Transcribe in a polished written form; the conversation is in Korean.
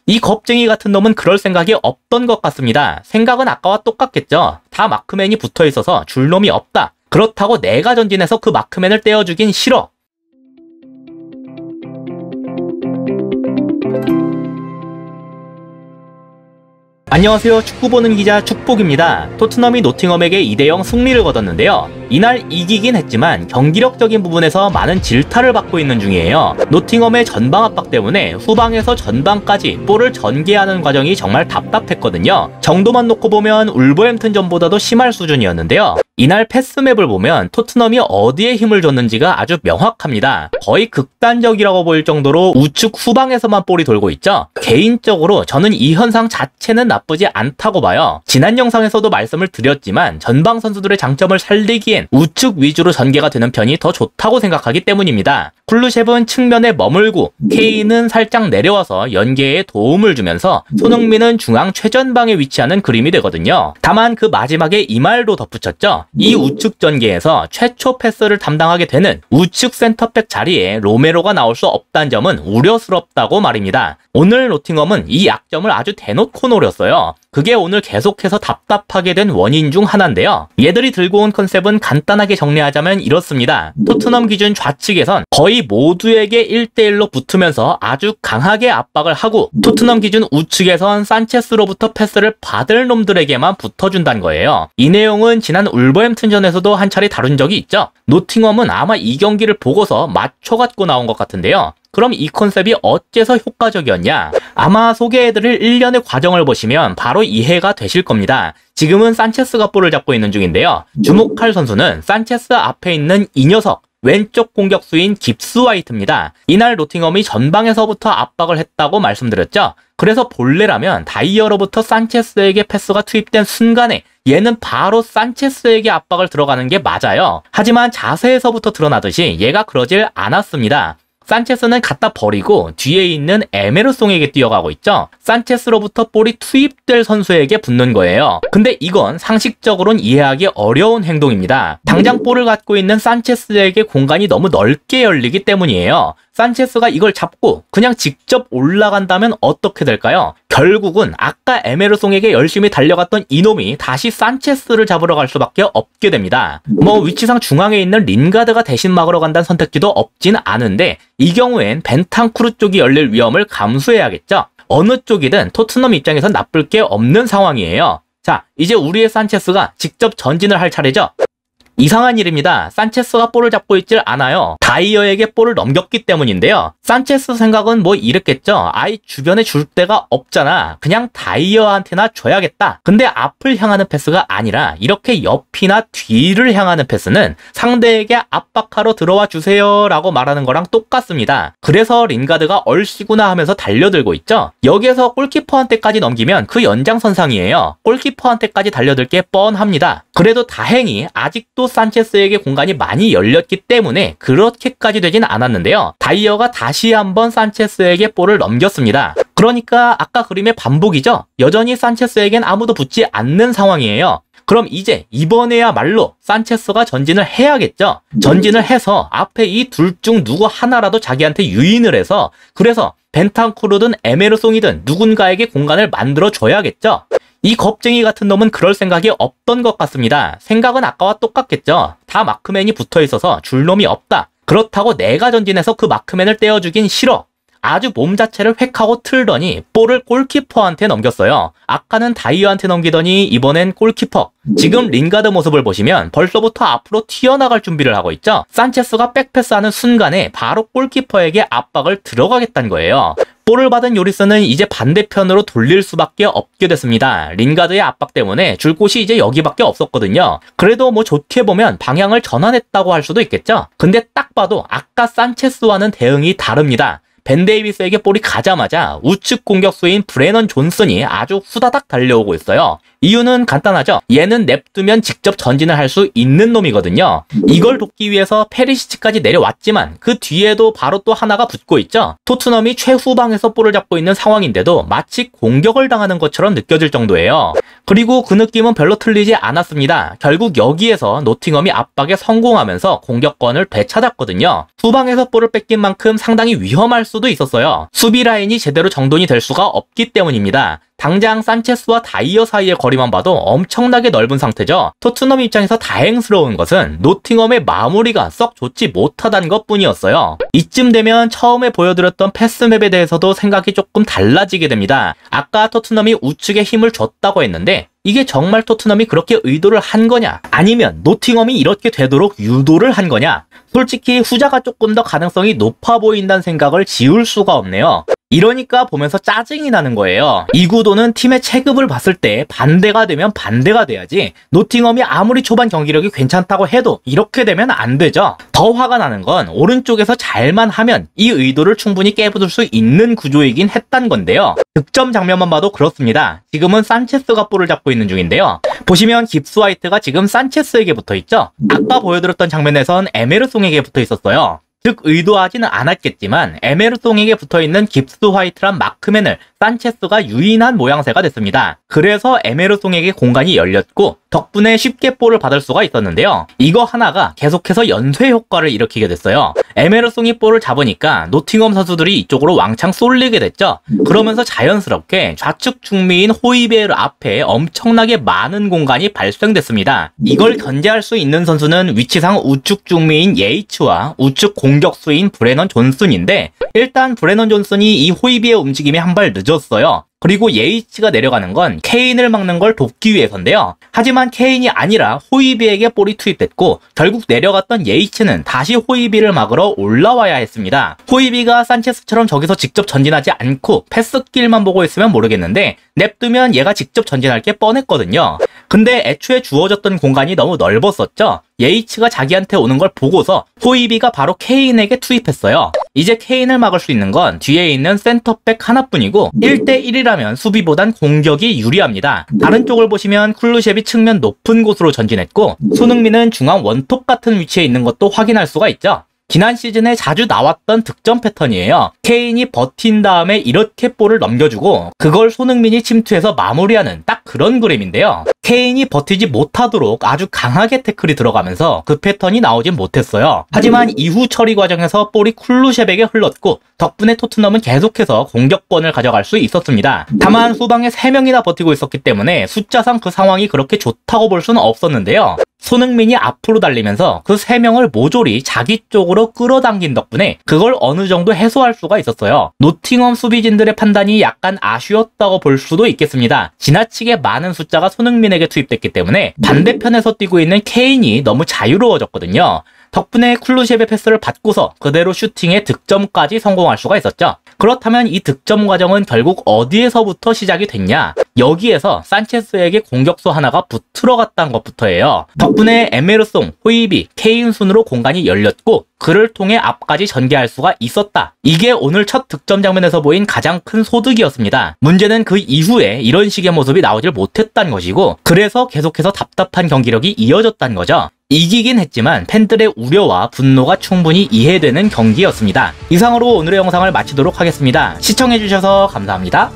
이 겁쟁이 같은 놈은 그럴 생각이 없던 것 같습니다. 생각은 아까와 똑같겠죠. 다 마크맨이 붙어있어서 줄 놈이 없다. 그렇다고 내가 전진해서 그 마크맨을 떼어주긴 싫어. 안녕하세요. 축구 보는 기자 축복입니다. 토트넘이 노팅엄에게 2대0 승리를 거뒀는데요. 이날 이기긴 했지만 경기력적인 부분에서 많은 질타를 받고 있는 중이에요. 노팅엄의 전방 압박 때문에 후방에서 전방까지 볼을 전개하는 과정이 정말 답답했거든요. 정도만 놓고 보면 울버햄튼전보다도 심할 수준이었는데요. 이날 패스맵을 보면 토트넘이 어디에 힘을 줬는지가 아주 명확합니다. 거의 극단적이라고 보일 정도로 우측 후방에서만 볼이 돌고 있죠. 개인적으로 저는 이 현상 자체는 나쁘지 않다고 봐요. 지난 영상에서도 말씀을 드렸지만 전방 선수들의 장점을 살리기엔 우측 위주로 전개가 되는 편이 더 좋다고 생각하기 때문입니다. 쿨루셰브는 측면에 머물고 케인은 살짝 내려와서 연계에 도움을 주면서 손흥민은 중앙 최전방에 위치하는 그림이 되거든요. 다만 그 마지막에 이 말도 덧붙였죠. 이 우측 전개에서 최초 패스를 담당하게 되는 우측 센터백 자리에 로메로가 나올 수 없다는 점은 우려스럽다고 말입니다. 오늘 노팅엄은 이 약점을 아주 대놓고 노렸어요. 그게 오늘 계속해서 답답하게 된 원인 중 하나인데요. 얘들이 들고 온 컨셉은 간단하게 정리하자면 이렇습니다. 토트넘 기준 좌측에선 거의 모두에게 1대1로 붙으면서 아주 강하게 압박을 하고 토트넘 기준 우측에선 산체스로부터 패스를 받을 놈들에게만 붙어준다는 거예요. 이 내용은 지난 울버햄튼전에서도 한 차례 다룬 적이 있죠. 노팅엄은 아마 이 경기를 보고서 맞춰갖고 나온 것 같은데요. 그럼 이 컨셉이 어째서 효과적이었냐? 아마 소개해드릴 일련의 과정을 보시면 바로 이해가 되실 겁니다. 지금은 산체스가 볼을 잡고 있는 중인데요. 주목할 선수는 산체스 앞에 있는 이 녀석, 왼쪽 공격수인 깁스 화이트입니다. 이날 노팅엄이 전방에서부터 압박을 했다고 말씀드렸죠. 그래서 본래라면 다이어로부터 산체스에게 패스가 투입된 순간에 얘는 바로 산체스에게 압박을 들어가는 게 맞아요. 하지만 자세에서부터 드러나듯이 얘가 그러질 않았습니다. 산체스는 갖다 버리고 뒤에 있는 에메르송에게 뛰어가고 있죠. 산체스로부터 볼이 투입될 선수에게 붙는 거예요. 근데 이건 상식적으로는 이해하기 어려운 행동입니다. 당장 볼을 갖고 있는 산체스에게 공간이 너무 넓게 열리기 때문이에요. 산체스가 이걸 잡고 그냥 직접 올라간다면 어떻게 될까요? 결국은 아까 에메르송에게 열심히 달려갔던 이놈이 다시 산체스를 잡으러 갈 수밖에 없게 됩니다. 위치상 중앙에 있는 린가드가 대신 막으러 간다는 선택지도 없진 않은데 이 경우엔 벤탄쿠르 쪽이 열릴 위험을 감수해야겠죠. 어느 쪽이든 토트넘 입장에선 나쁠 게 없는 상황이에요. 자, 이제 우리의 산체스가 직접 전진을 할 차례죠. 이상한 일입니다. 산체스가 볼을 잡고 있질 않아요. 다이어에게 볼을 넘겼기 때문인데요. 산체스 생각은 뭐 이랬겠죠. 아이 주변에 줄 데가 없잖아. 그냥 다이어한테나 줘야겠다. 근데 앞을 향하는 패스가 아니라 이렇게 옆이나 뒤를 향하는 패스는 상대에게 압박하러 들어와 주세요 라고 말하는 거랑 똑같습니다. 그래서 린가드가 얼씨구나 하면서 달려들고 있죠. 여기에서 골키퍼한테까지 넘기면 그 연장선상이에요. 골키퍼한테까지 달려들 게 뻔합니다. 그래도 다행히 아직도 산체스에게 공간이 많이 열렸기 때문에 그렇게까지 되진 않았는데요. 다이어가 다시 한번 산체스에게 볼을 넘겼습니다. 그러니까 아까 그림의 반복이죠. 여전히 산체스에겐 아무도 붙지 않는 상황이에요. 그럼 이제 이번에야말로 산체스가 전진을 해야겠죠. 전진을 해서 앞에 이 둘 중 누구 하나라도 자기한테 유인을 해서 그래서 벤탄쿠르든 에메르송이든 누군가에게 공간을 만들어 줘야겠죠. 이 겁쟁이 같은 놈은 그럴 생각이 없던 것 같습니다. 생각은 아까와 똑같겠죠. 다 마크맨이 붙어있어서 줄 놈이 없다. 그렇다고 내가 전진해서 그 마크맨을 떼어주긴 싫어. 아주 몸 자체를 획하고 틀더니 볼을 골키퍼한테 넘겼어요. 아까는 다이어한테 넘기더니 이번엔 골키퍼. 지금 린가드 모습을 보시면 벌써부터 앞으로 튀어나갈 준비를 하고 있죠. 산체스가 백패스하는 순간에 바로 골키퍼에게 압박을 들어가겠다는 거예요. 볼을 받은 요리스는 이제 반대편으로 돌릴 수밖에 없게 됐습니다. 린가드의 압박 때문에 줄 곳이 이제 여기밖에 없었거든요. 그래도 뭐 좋게 보면 방향을 전환했다고 할 수도 있겠죠. 근데 딱 봐도 아까 산체스와는 대응이 다릅니다. 벤 데이비스에게 볼이 가자마자 우측 공격수인 브레넌 존슨이 아주 후다닥 달려오고 있어요. 이유는 간단하죠. 얘는 냅두면 직접 전진을 할 수 있는 놈이거든요. 이걸 돕기 위해서 페리시치까지 내려왔지만 그 뒤에도 바로 또 하나가 붙고 있죠. 토트넘이 최후방에서 볼을 잡고 있는 상황인데도 마치 공격을 당하는 것처럼 느껴질 정도예요. 그리고 그 느낌은 별로 틀리지 않았습니다. 결국 여기에서 노팅엄이 압박에 성공하면서 공격권을 되찾았거든요. 후방에서 볼을 뺏긴 만큼 상당히 위험할 수도 있었어요. 수비 라인이 제대로 정돈이 될 수가 없기 때문입니다. 당장 산체스와 다이어 사이의 거리만 봐도 엄청나게 넓은 상태죠. 토트넘 입장에서 다행스러운 것은 노팅엄의 마무리가 썩 좋지 못하다는 것뿐이었어요. 이쯤 되면 처음에 보여드렸던 패스맵에 대해서도 생각이 조금 달라지게 됩니다. 아까 토트넘이 우측에 힘을 줬다고 했는데 이게 정말 토트넘이 그렇게 의도를 한 거냐, 아니면 노팅엄이 이렇게 되도록 유도를 한 거냐. 솔직히 후자가 조금 더 가능성이 높아 보인다는 생각을 지울 수가 없네요. 이러니까 보면서 짜증이 나는 거예요. 이 구도는 팀의 체급을 봤을 때 반대가 되면 반대가 돼야지, 노팅엄이 아무리 초반 경기력이 괜찮다고 해도 이렇게 되면 안 되죠. 더 화가 나는 건 오른쪽에서 잘만 하면 이 의도를 충분히 깨부술 수 있는 구조이긴 했단 건데요. 득점 장면만 봐도 그렇습니다. 지금은 산체스가 볼을 잡고 있는 중인데요. 보시면 깁스 화이트가 지금 산체스에게 붙어있죠. 아까 보여드렸던 장면에선 에메르송에게 붙어있었어요. 즉 의도하지는 않았겠지만 에메르송에게 붙어있는 깁스 화이트란 마크맨을 산체스가 유인한 모양새가 됐습니다. 그래서 에메르송에게 공간이 열렸고 덕분에 쉽게 볼을 받을 수가 있었는데요. 이거 하나가 계속해서 연쇄 효과를 일으키게 됐어요. 에메르송이 볼을 잡으니까 노팅엄 선수들이 이쪽으로 왕창 쏠리게 됐죠. 그러면서 자연스럽게 좌측 중미인 호이베르 앞에 엄청나게 많은 공간이 발생됐습니다. 이걸 견제할 수 있는 선수는 위치상 우측 중미인 예이츠와 우측 공격수인 브레넌 존슨인데, 일단 브레넌 존슨이 이 호이비의 움직임에 한 발 늦었어요. 그리고 예이치가 내려가는 건 케인을 막는 걸 돕기 위해서인데요. 하지만 케인이 아니라 호이비에게 볼이 투입됐고 결국 내려갔던 예이치는 다시 호이비를 막으러 올라와야 했습니다. 호이비가 산체스처럼 저기서 직접 전진하지 않고 패스길만 보고 있으면 모르겠는데 냅두면 얘가 직접 전진할 게 뻔했거든요. 근데 애초에 주어졌던 공간이 너무 넓었었죠. 예이치가 자기한테 오는 걸 보고서 호이비가 바로 케인에게 투입했어요. 이제 케인을 막을 수 있는 건 뒤에 있는 센터백 하나뿐이고 1대1이라면 수비보단 공격이 유리합니다. 다른 쪽을 보시면 쿨루셰비 측면 높은 곳으로 전진했고 손흥민은 중앙 원톱 같은 위치에 있는 것도 확인할 수가 있죠. 지난 시즌에 자주 나왔던 득점 패턴이에요. 케인이 버틴 다음에 이렇게 볼을 넘겨주고 그걸 손흥민이 침투해서 마무리하는 딱 그런 그림인데요. 케인이 버티지 못하도록 아주 강하게 태클이 들어가면서 그 패턴이 나오진 못했어요. 하지만 이후 처리 과정에서 볼이 쿨루셰백에 흘렀고 덕분에 토트넘은 계속해서 공격권을 가져갈 수 있었습니다. 다만 후방에 3명이나 버티고 있었기 때문에 숫자상 그 상황이 그렇게 좋다고 볼 수는 없었는데요. 손흥민이 앞으로 달리면서 그 3명을 모조리 자기 쪽으로 끌어당긴 덕분에 그걸 어느 정도 해소할 수가 있었어요. 노팅엄 수비진들의 판단이 약간 아쉬웠다고 볼 수도 있겠습니다. 지나치게 많은 숫자가 손흥민에게 투입됐기 때문에 반대편에서 뛰고 있는 케인이 너무 자유로워졌거든요. 덕분에 쿨루셰베 패스를 받고서 그대로 슈팅에 득점까지 성공할 수가 있었죠. 그렇다면 이 득점 과정은 결국 어디에서부터 시작이 됐냐? 여기에서 산체스에게 공격수 하나가 붙들어 갔다는 것부터예요. 덕분에 에메르송, 호이비, 케인 순으로 공간이 열렸고 그를 통해 앞까지 전개할 수가 있었다. 이게 오늘 첫 득점 장면에서 보인 가장 큰 소득이었습니다. 문제는 그 이후에 이런 식의 모습이 나오질 못했다는 것이고 그래서 계속해서 답답한 경기력이 이어졌다는 거죠. 이기긴 했지만 팬들의 우려와 분노가 충분히 이해되는 경기였습니다. 이상으로 오늘의 영상을 마치도록 하겠습니다. 시청해주셔서 감사합니다.